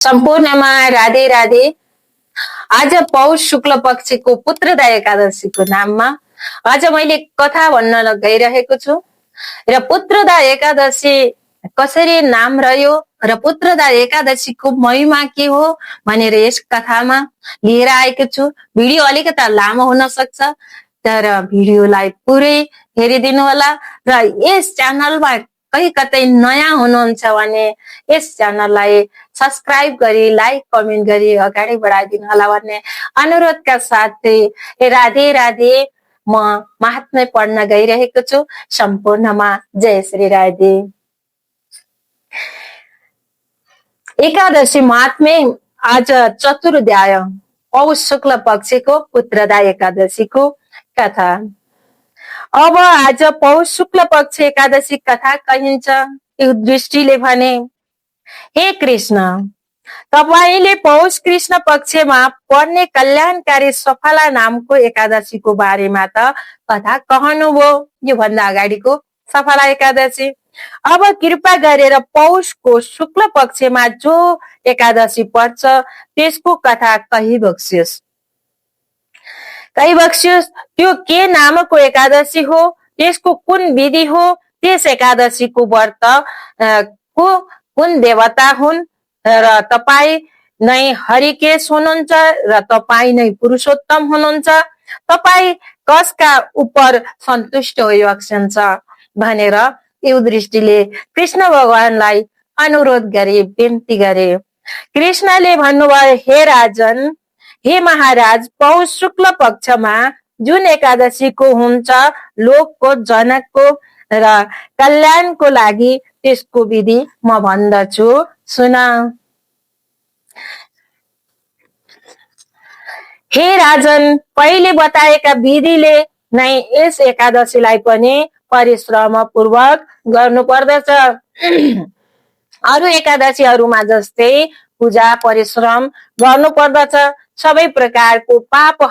सम्पूर्णमा राधे राधे। आज पौष शुक्ल पक्षको पुत्रदा एकादशीको नाममा आज मैले कथा भन्न गइरहेको छु र पुत्रदा एकादशी कसरी नाम रह्यो र पुत्रदा एकादशीको महिमा के हो भनेर यस कथामा लिएर आएको छु। भिडियो अलिकता लामो हुन सक्छ, तर भिडियोलाई पुरै हेरिदिनु होला र यस च्यानलमा कतै नयाँ हुनुहुन्छ भने यस च्यानललाई सब्स्क्राइब गरी लाइक कमेन्ट गरी अगाडि बढाइदिनु होला भन्ने अनुरोधका साथै राधे राधे। म महात्म्य पढ्न गइरहेको छु। सम्पूर्णमा जय श्री राधे। एकादशी महात्म्य आज चतुर्ध्याय पौष शुक्ल पक्षको पुत्रदा एकादशीको कथा। अब आज पौष शुक्ल पक्ष एकादशी कथा कहिन्छ। यो दृष्टिले भने, हे कृष्ण, तपाईले पौष कृष्ण पक्षमा पर्ने कल्याणकारी सफला नामको एकादशीको बारेमा त कथा कहनुभयो, यो भन्दा अगाडिको सफला एकादशी। अब कृपा गरेर पौषको शुक्ल पक्षमा जो एकादशी पर्छ त्यसको कथा कहिबक्स्योस्। त्यो के नामको एकादशी हो, त्यसको कुन विधि हो, त्यस एकादशीको व्रत को कुन देवता हुन् र तपाई नै हरिकेश हुनुहुन्छ र तपाई नै पुरुषोत्तम हुनुहुन्छ, तपाई कसका उपर सन्तुष्ट होइबक्सन्छ भनेर यो दृष्टिले कृष्ण भगवानलाई अनुरोध गरे, बिन्ती गरे। कृष्णले भन्नुभयो, हे राजन, हे महाराज, पौष शुक्ल पक्षमा जुन एकादशीको हुन्छ लोकको जनकको र कल्याणको लागि त्यसको विधि म भन्दछु, सुन। हे राजन, पहिले बताएका विधिले नै यस एकादशीलाई पनि परिश्रम पूर्वक गर्नु पर्दछ। अरु एकादशीहरूमा जस्तै पूजा परिश्रम गर्नु पर्दछ। सबै प्रकारको पाप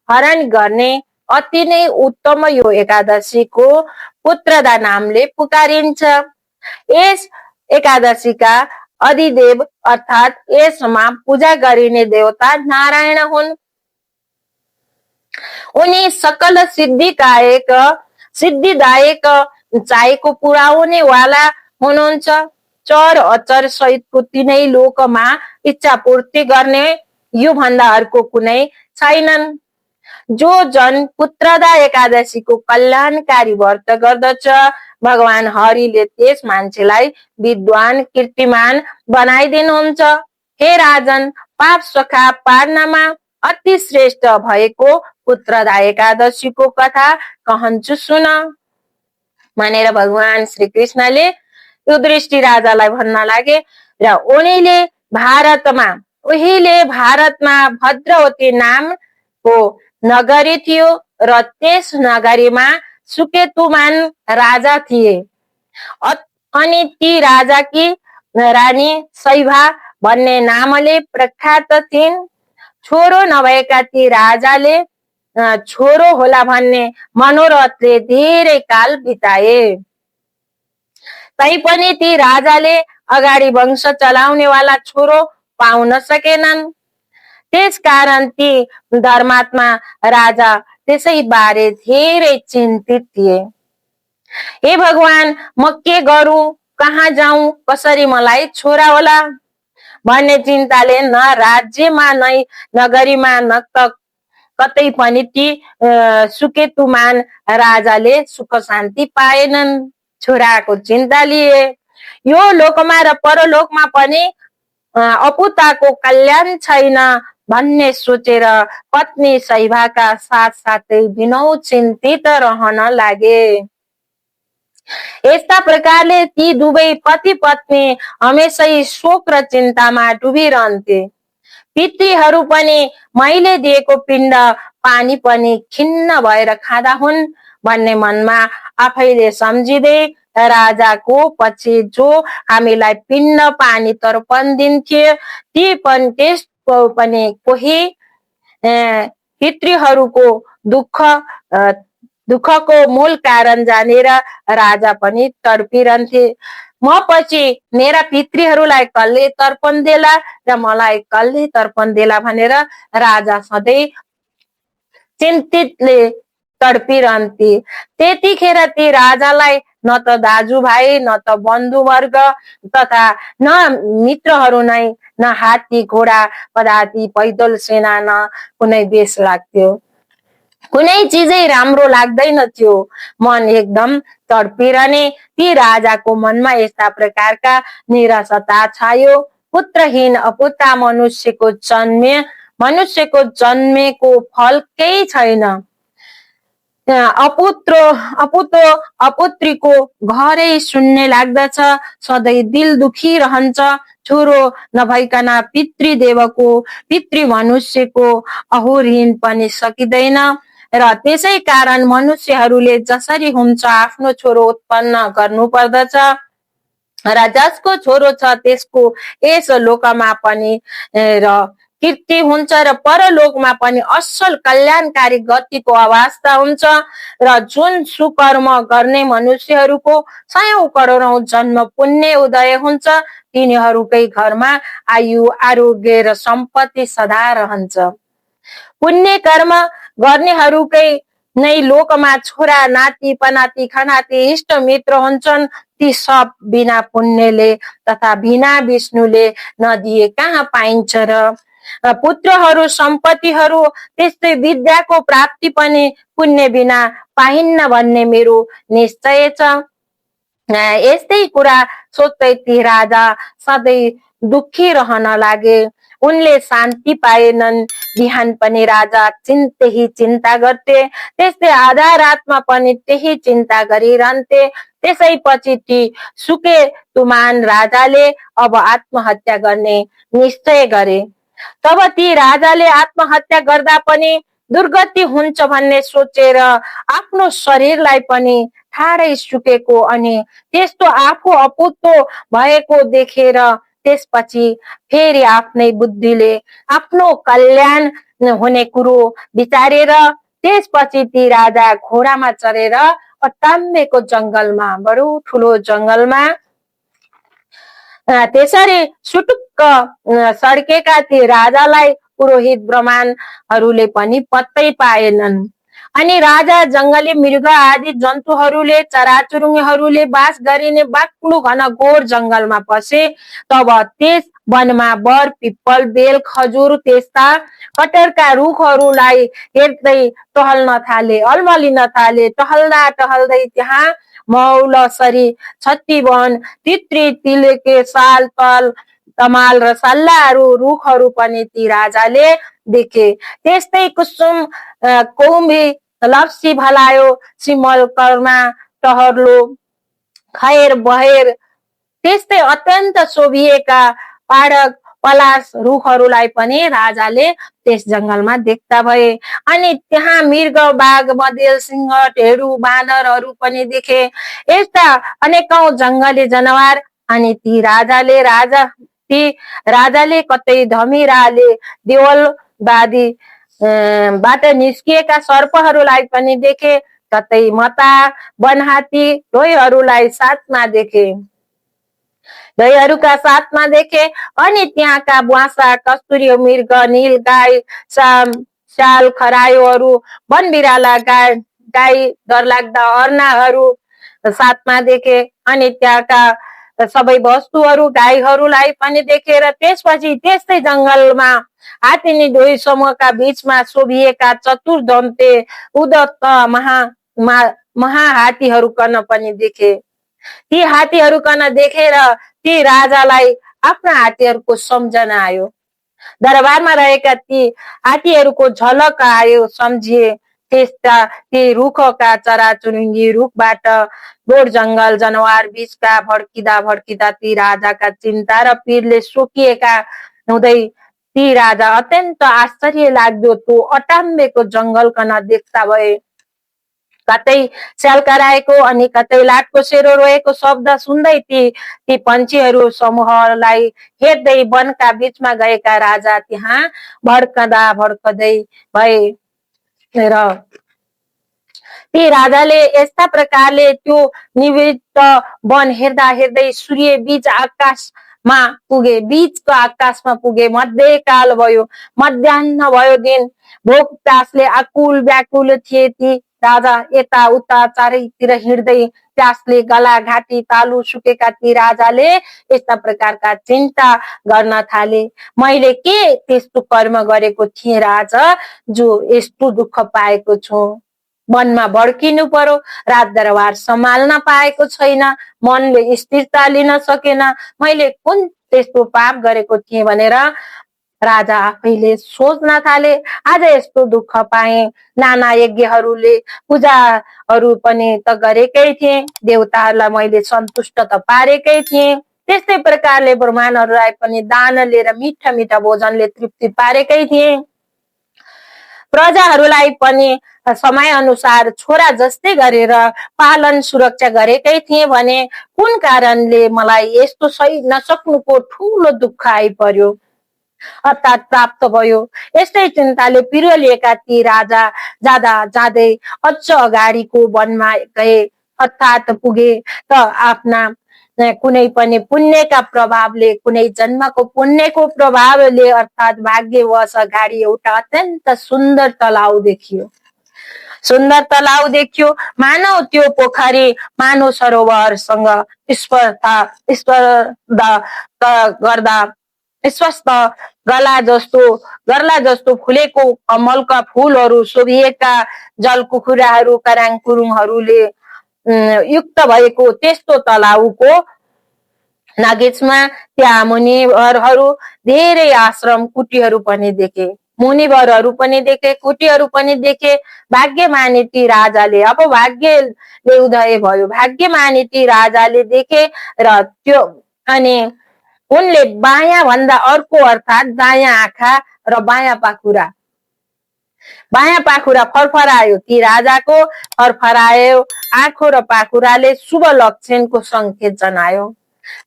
हरण गर्ने अति नै उत्तम यो एकादशीको पुत्रदा नामले पुकारिन्छ। यस एकादशीका अधिदेव अर्थात यसमा पूजा गरिने देवता नारायण हुन्। उनी सकल सिद्धिदायक चाहेको पुर्याउने वाला हुनुहुन्छ। चर अचर सहितको तीनै लोकमा इच्छा पूर्ति गर्ने यो भन्दा अर्को कुनै छैनन्। जो जन पुत्रदा एकादशीको कल्याणकारी व्रत गर्दछ, भगवान हरिले त्यस मान्छेलाई विद्वान कीर्तिमान बनाइदिनुहुन्छ। हे राजन, पाप सखा पार्नमा अति श्रेष्ठ भएको पुत्रदा एकादशीको कथा कहन्छु, सुन भनेर भगवान श्री कृष्णले यो दृष्टि राजालाई भन्न लागे। र उहिले भारतमा भद्रवती नामको नगरी थियो र त्यस नगरीमा सुकेतुमान राजा थिए। अनि ती राजाकी रानी शैभा भन्ने नामले प्रख्यात थिइन्। छोरो नभएका ती राजाले छोरो होला भन्ने मनोरथले धेरै काल बिताए। तैपनि ती राजाले अगाडि वंश चलाउने वाला छोरो पाउन सकेनन्। त्यसकारण ती धर्मात्मा राजा त्यसै बारे धेरै चिन्तित थिए। हे भगवान, म के गरौँ, कहाँ जाउँ, कसरी मलाई छोरा होला भन्ने चिन्ताले न राज्यमा नै नगरीमा न त कतै पनि ती सुकेतुमान राजाले सुख शान्ति पाएनन्। छोराको चिन्ता लिए। यो लोकमा र परलोकमा पनि अपुताको कल्याण छैन भन्ने सोचेर पत्नी शैभाका साथसाथै दिनौ चिन्तित रहन लागे। यस्ता प्रकारले ती दुवै पति पत्नी हमेशै शोक र चिन्तामा डुबिरहन्थे। पितृहरू पनि मैले दिएको पिण्ड पानी पनि खिन्न भएर खाँदा हुन् भन्ने मनमा आफैले सम्झिँदै राजाको पछि जो हामीलाई पिण्ड पानी तर्पण दिन्थे त्यसको पनि कोही पितृहरूको दुःखको मूल कारण जानेर राजा पनि तडपिरहन्थे। म पछि मेरा पितृहरूलाई कसले तर्पण देला र मलाई कसले तर्पण देला भनेर राजा सधैँ चिन्तितले तडपिरहन्थे। त्यतिखेर ती राजालाई न त दाजुभाइ, न त बन्धुवर्ग तथा न मित्रहरू नै, न हात्ती घोडा पदाति पैदल सेना, न कुनै देश लाग्थ्यो। कुनै चिजै राम्रो लाग्दैन थियो। मन एकदम तडपिरहने ती राजाको मनमा यस्ता प्रकारका निराशता छायो। पुत्रहीन अपुत्र मनुष्यको जन्मेको फल केही छैन। अपुत्रीको घरै सुन्ने लाग्दछ। सधैँ दिल दुखी रहन्छ। छोरो नभइकन पितृ मनुष्यको अहुरहीन पनि सकिँदैन र त्यसै कारण मनुष्यहरूले जसरी हुन्छ आफ्नो छोरो उत्पन्न गर्नु पर्दछ र जसको छोरो छ त्यसको यस लोकमा पनि र कीर्ति हुन्छ र परलोकमा पनि असल कल्याणकारी गतिको अवस्था हुन्छ र जुन सुकर्म गर्ने मनुष्यहरूको 100 करोडौं जन्म पुण्य उदय हुन्छ तिनीहरूकै घरमा आयु, आरोग्य र सम्पत्ति सदा रहन्छ। पुण्य कर्म गर्नेहरूकै नै लोकमा छोरा, नाति, पनाति, खनाति, इष्ट मित्र हुन्छन्। ती सब बिना पुण्यले तथा बिना विष्णुले नदिए कहाँ पाइन्छ र पुत्रहरू, सम्पत्तिहरू, त्यस्तै विद्याको प्राप्ति पनि पुण्य बिना पाइन्न भन्ने मेरो निश्चय छ। यस्तै कुरा सोच्दै ती राजा सधैँ दुखी रहन लागे। उनले शान्ति पाएनन्। बिहान पनि राजा त्यही चिन्ता गर्थे, त्यस्तै आधा रातमा पनि त्यही चिन्ता गरिरहन्थे। त्यसैपछि ती सुके तुमान राजाले अब आत्महत्या गर्ने निश्चय गरे। तब ती राजाले आत्महत्या गर्दा पनि दुर्गति हुन्छ भन्ने सोचेर आफ्नो शरीरलाई पनि ठाडै सुकेको अनि त्यस्तो आफू अपुतो भएको देखेर त्यसपछि फेरि आफ्नै बुद्धिले आफ्नो कल्याण हुने कुरो विचारेर त्यसपछि ती राजा घोडामा चढेर अटाम्बेको जंगलमा, बडो ठुलो जंगलमा त्यसरी सुटुक्क सड्केका ती राजालाई पुरोहित ब्राह्मणहरूले पनि पत्तै पाएनन्। अनि राजा जंगली मृग आदि जन्तुहरूले, चराचुरुङ्गीहरूले बास गरिने बाक्लो घनघोर जंगलमा पसे। तब त्यस वनमा बर, पिप्पल, बेल, खजुर त्यस्ता कटरका रुखहरूलाई हेर्दै टहल्न थाले, अल्मलिन थाले। टहल्दा टहल्दै त्यहाँ मौलसरी, छत्तीवन, तित्री, तिलेके, साल, तल, तमाल र सल्लाहरू रुखहरू पनि ती राजाले देखे। त्यस्तै कुसुम, कौम्भी, लप्सी, भलायो, सिमल, कर्मा, टहर्लो, खैर, बहेर त्यस्तै अत्यन्त शोभिएका पाडक, पलास रुखहरूलाई पनि राजाले त्यस जंगलमा देख्दा भए। अनि त्यहाँ मृग, बाघ, बँदेल, सिंह, ढेडु, बाँदरहरू पनि देखे। यस्ता अनेकौं जंगली जनावर। अनि ती राजाले कतै धमिराले, देवलबादी बाट निस्किएका सर्पहरूलाई पनि देखे। कतै मता, वनहात्ती, ढोयहरूका साथमा देखे। अनि त्यहाँका बुवासा, कस्तुरी मृग, नील गाई, स्याल, खरायोहरू, वन बिराला, गाई, डरलाग्दा अर्नाहरू साथमा देखे। अनि त्यहाँका सबै वस्तुहरू, गाईहरूलाई पनि देखेर त्यसपछि त्यस्तै जंगलमा हात्ती दुई समूहका बीचमा शोभिएका चतुर्दन्ते उदत्त महाहात्तीहरू कन पनि देखे। ती हात्तीहरू कन देखेर ती राजालाई आफ्ना हात्तीहरूको सम्झना आयो। दरबारमा रहेका ती हात्तीहरूको झलक आयो, सम्झिए। ती रुखका चराचुरुङ्गी, रुखबाट गोड जंगल जनावर बीचका भड्किँदा ती राजाका चिन्ता र पीरले सोकिएका हुँदै ती राजा अत्यन्त आश्चर्य लाग्दो त्यो अटाम्बेको जंगल कन देख्दा भए। कतै स्याल कराएको अनि कतै लाटोकोसेरो रोएको शब्द सुन्दै ती पन्छीहरू समूहलाई हेर्दै वनका बीचमा गएका राजा त्यहाँ भड्कदै भए र ती राजाले यस्ता प्रकारले त्यो निवृत्त वन हेर्दा हेर्दै सूर्य बीच आकाशमा पुगे, बीचको आकाशमा पुगे। मध्यकाल भयो, मध्याह्न भयो दिन। भोक प्यासले आकुल व्याकुल थिए ती राजा, यताउता चारैतिर हिँड्दै प्यासले गला घाँटी तालु सुकेका ती राजाले यस्ता प्रकारका चिन्ता गर्न थाले। मैले के त्यस्तो कर्म गरेको थिएँ राजा, जो यस्तो दुःख पाएको छु। मनमा भड्किनु पर्यो, राजदरबार सम्हाल्न पाएको छैन, मनले स्थिरता लिन सकेन, मैले कुन त्यस्तो पाप गरेको थिएँ भनेर राजा आफैले सोच्न थाले। आज यस्तो दुःख पाए। नाना यज्ञहरूले पूजाहरू पनि त गरेकै थिएँ, देवताहरूलाई मैले सन्तुष्ट त पारेकै थिएँ, त्यस्तै प्रकारले ब्राह्मणहरूलाई पनि दान लिएर मिठा मिठा भोजनले तृप्ति पारेकै थिएँ, प्रजाहरूलाई पनि समय अनुसार छोरा जस्तै गरेर पालन सुरक्षा गरेकै थिएँ भने कुन कारणले मलाई यस्तो सही नसक्नुको ठुलो दुःख आइपर्यो अर्थात् प्राप्त भयो। यस्तै चिन्ताले पिरोलिएका ती राजा जाँदा जाँदै अझ अगाडिको वनमा गए, अर्थात् पुगे त आफ्ना कुनै पनि पुण्यका प्रभावले, कुनै जन्मको पुण्यको प्रभावले अर्थात् भाग्यवश अगाडि एउटा अत्यन्त सुन्दर तलाउ देखियो। सुन्दर तलाउ देखियो, मानव त्यो पोखरी मानव सरोवरसँग स्वस्थ गर्ला जस्तो फुलेको कमलका फूलहरू शोभिएका जलकुखुराहरू कराङकुरुङहरूले युक्त भएको त्यस्तो तलाउको नजिकमा त्यहाँ मुनिवरहरू धेरै आश्रम कुटीहरू पनि देखे, मुनिवरहरू पनि देखे, कुटीहरू पनि देखे। भाग्यमानी ती राजाले, अब भाग्यले उदय भयो, भाग्यमानी ती राजाले देखे र त्यो अनि उनले बायाँ भन्दा अर्को अर्थात् दायाँ आँखा र बायाँ पाखुरा फरफरायो। ती राजाको फरफरायो आँखो र पाखुराले शुभ लक्षणको संकेत जनायो।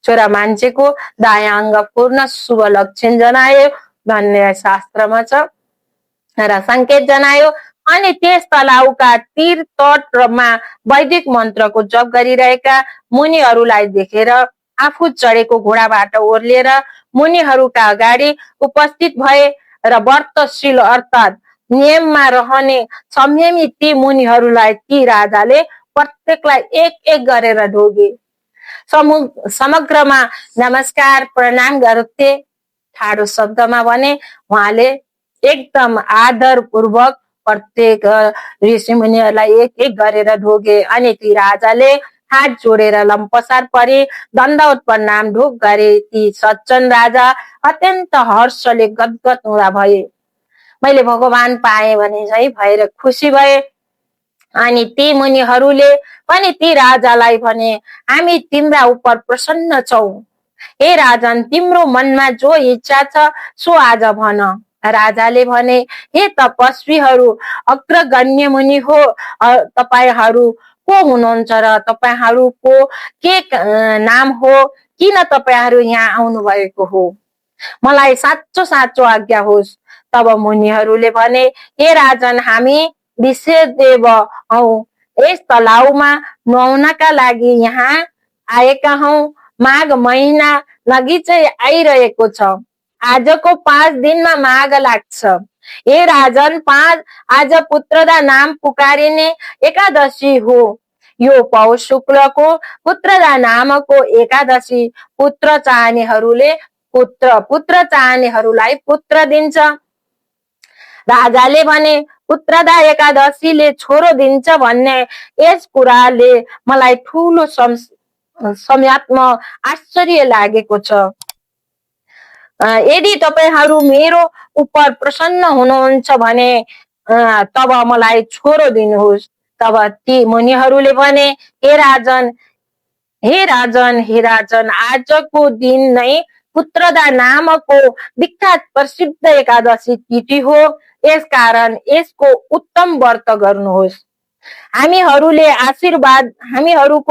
छोरा मान्छेको दायाँ अङ्ग पूर्ण शुभ लक्षण जनायो भन्ने शास्त्रमा छ र संकेत जनायो। अनि त्यस तलाउका तीर तटमा वैदिक मन्त्रको जप गरिरहेका मुनिहरूलाई देखेर आफू चढेको घोडाबाट ओर्लिएर मुनिहरूका अगाडि उपस्थित भए र व्रतशील अर्थात् नियममा रहने संयमी ती मुनिहरूलाई ती राजाले प्रत्येकलाई एक एक गरेर ढोगे। समग्रमा नमस्कार प्रणाम गर्थे। ठाडो शब्दमा भने उहाँले एकदम आदर पूर्वक प्रत्येक ऋषि मुनिहरूलाई एक एक गरेर ढोगे। अनि ती राजाले हात जोडेर लम्पसार परे दण्डवत प्रणाम ढोक गरे। ती सज्जन राजा अत्यन्त हर्षले गदगद हुँदा भए, मैले भगवान पाएँ भने चाहिँ भएर खुसी भए। अनि ती मुनिहरूले पनि ती राजालाई भने हामी तिम्रा उप प्रसन्न छौं, हे राजन तिम्रो मनमा जो इच्छा छ सो आज भन। राजाले भने हे तपस्वीहरू, अग्रगण्य मुनि हो तपाईहरू, को हुनुहुन्छ र तपाईहरूको के नाम हो, किन तपाईहरू यहाँ आउनु भएको हो, मलाई साँचो साँचो आज्ञा होस्। तब मुनिहरूले भने हे राजन हामी विषदेव हौ, यस तलाउमा नुहाउनका लागि यहाँ आएका हौ। माघ महिना नजिकै आइरहेको छ, आजको 5 दिनमा माघ लाग्छ। हे राजन आज पुत्रदा नाम पुकारिने एकादशी हो। यो पौष शुक्लको पुत्रदा नामको एकादशी पुत्र चाहनेहरूलाई पुत्र दिन्छ। राजाले भने पुत्रदा एकादशीले छोरो दिन्छ भन्ने यस कुराले मलाई ठुलो सम्यात्म आश्चर्य लागेको छ। यदि तपाईहरू मेरो उप प्रसन्न हुनुहुन्छ भने तब मलाई छोरो दिनुहोस्। तब ती मुनिहरूले भने हे राजन आजको दिन नै पुत्रदा नामको विख्यात प्रसिद्ध एकादशी तिथि हो, यसकारण यसको उत्तम व्रत गर्नुहोस्। हामीहरूको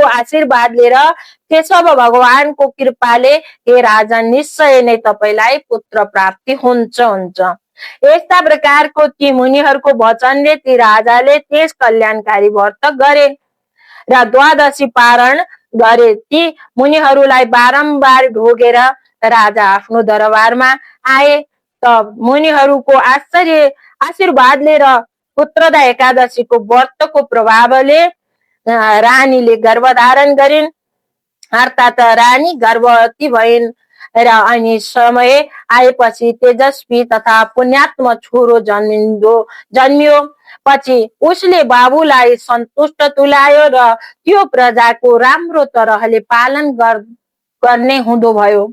आशीर्वाद लिएर केशव भगवानको कृपाले हे राजन निश्चय नै तपाईलाई पुत्र प्राप्ति हुन्छ। यस्ता प्रकारको ती मुनिहरूको वचनले ती राजाले त्यस कल्याणकारी व्रत गरे र द्वादशी पारण गरे। ती मुनिहरूलाई बारम्बार ढोगेर राजा आफ्नो दरबारमा आए। त मुनिहरूको आशीर्वादले र पुत्रदा एकादशीको व्रतको प्रभावले रानीले गर्भधारण गरिन्, अर्थात् रानी गर्भवती भइन् र अनि समय आएपछि तेजस्वी तथा पुण्यात्म छोरो जन्मियो। पछि उसले बाबुलाई सन्तुष्ट तुल्यायो र त्यो प्रजाको राम्रो तरहले पालन गर्ने हुँदो भयो।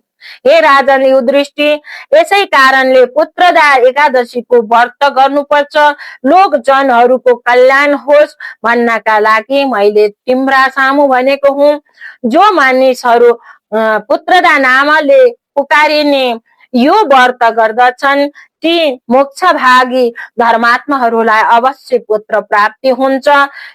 हे राजन युधिष्ठि, यसै कारणले पुत्रदा एकादशीको व्रत गर्नुपर्छ। लोकजनहरूको कल्याण होस् भन्नका लागि मैले तिम्रा सामु भनेको हुँ। जो मानिसहरू पुत्रदा नामले पुकारिने यो व्रत गर्दछन् ती मोक्षभागी धर्मात्माहरूलाई अवश्य पुत्र प्राप्ति हुन्छ।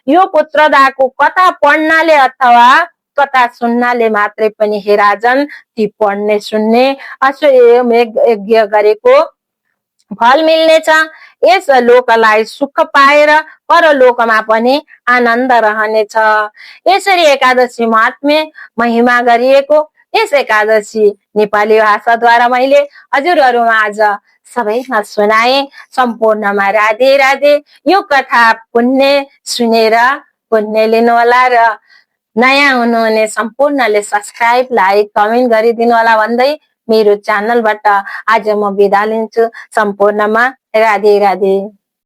यो पुत्रदाको कथा पढ्नाले अथवा कथा सुन्नाले मात्रै पनि हे राजन ती पढ्ने सुन्ने अश्वमेध यज्ञ गरेको फल मिल्नेछ। यस लोकलाई सुख पाएर परलोकमा पनि आनन्द रहनेछ। यसरी एकादशी महात्म्य महिमा गरिएको यस एकादशी नेपाली भाषाद्वारा मैले हजुरहरूमा आज सबैमा सुनाए। सम्पूर्णमा राधे राधे। यो कथा पुण्य सुनेर पुण्य लिनुहोला र नयाँ हुनुहुने सम्पूर्णले सब्सक्राइब, लाइक, कमेन्ट गरिदिनु होला भन्दै मेरो च्यानलबाट आज म बिदा लिन्छु। सम्पूर्णमा राधे राधे।